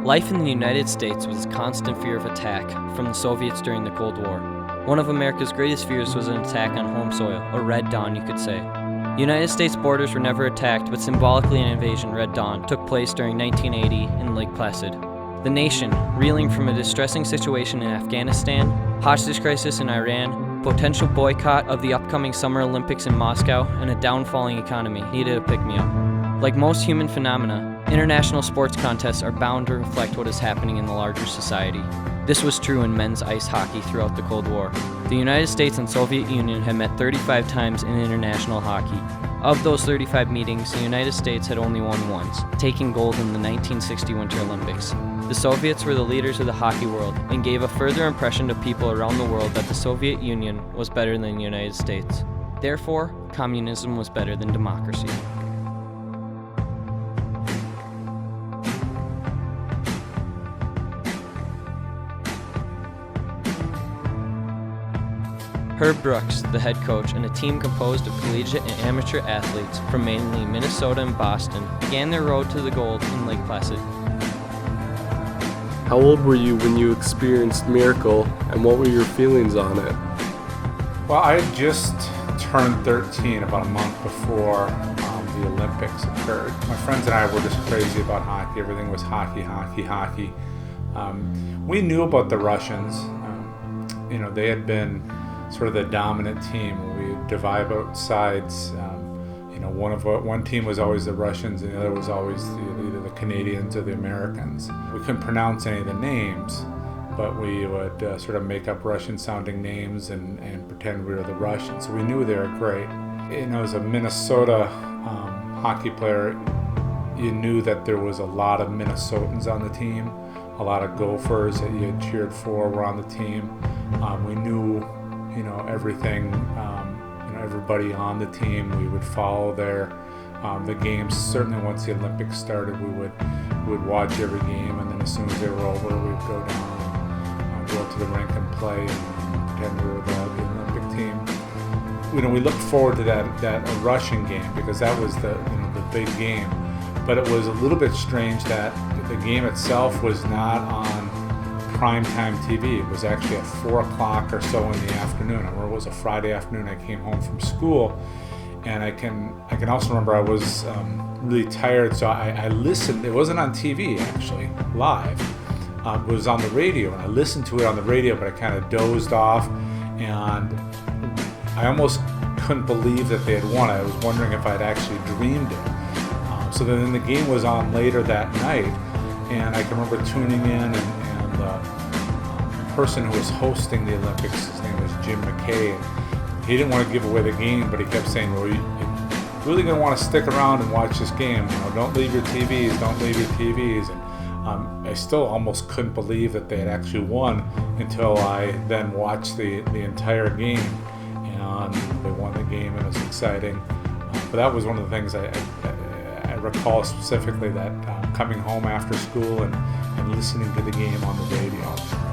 Life in the United States was a constant fear of attack from the Soviets during the Cold War. One of America's greatest fears was an attack on home soil, a Red Dawn, you could say. United States borders were never attacked, but symbolically an invasion, Red Dawn, took place during 1980 in Lake Placid. The nation, reeling from a distressing situation in Afghanistan, hostage crisis in Iran, potential boycott of the upcoming Summer Olympics in Moscow, and a downfalling economy, needed a pick-me-up. Like most human phenomena, international sports contests are bound to reflect what is happening in the larger society. This was true in men's ice hockey throughout the Cold War. The United States and Soviet Union had met 35 times in international hockey. Of those 35 meetings, the United States had only won once, taking gold in the 1960 Winter Olympics. The Soviets were the leaders of the hockey world and gave a further impression to people around the world that the Soviet Union was better than the United States. Therefore, communism was better than democracy. Herb Brooks, the head coach, and a team composed of collegiate and amateur athletes from mainly Minnesota and Boston began their road to the gold in Lake Placid. How old were you when you experienced Miracle, and what were your feelings on it? Well, I had just turned 13 about a month before the Olympics occurred. My friends and I were just crazy about hockey. Everything was hockey, hockey, hockey. We knew about the Russians. They had been sort of the dominant team. We divide out sides. One team was always the Russians, and the other was always either the Canadians or the Americans. We couldn't pronounce any of the names, but we would sort of make up Russian-sounding names and pretend we were the Russians. So we knew they were great. As a Minnesota hockey player, you knew that there was a lot of Minnesotans on the team. A lot of Gophers that you had cheered for were on the team. We knew everything, everybody on the team. We would follow the games. Certainly once the Olympics started, we would watch every game, and then as soon as they were over, we'd go down and go to the rink and play and pretend we were the Olympic team. We looked forward to that Russian game because that was the big game. But it was a little bit strange that the game itself was not on primetime TV. It was actually at 4 o'clock or so in the afternoon. I remember it was a Friday afternoon. I came home from school, and I can also remember I was really tired, so I listened. It wasn't on TV actually, live. It was on the radio, and I listened to it on the radio, but I kind of dozed off, and I almost couldn't believe that they had won. I was wondering if I'd actually dreamed it. So then the game was on later that night, and I can remember tuning in, and the person who was hosting the Olympics, his name was Jim McKay, and he didn't want to give away the game, but he kept saying, well, you're really going to want to stick around and watch this game. Don't leave your TVs, don't leave your TVs. And I still almost couldn't believe that they had actually won until I then watched the entire game, and they won the game, and it was exciting. But that was one of the things I recall specifically, that coming home after school and listening to the game on the radio.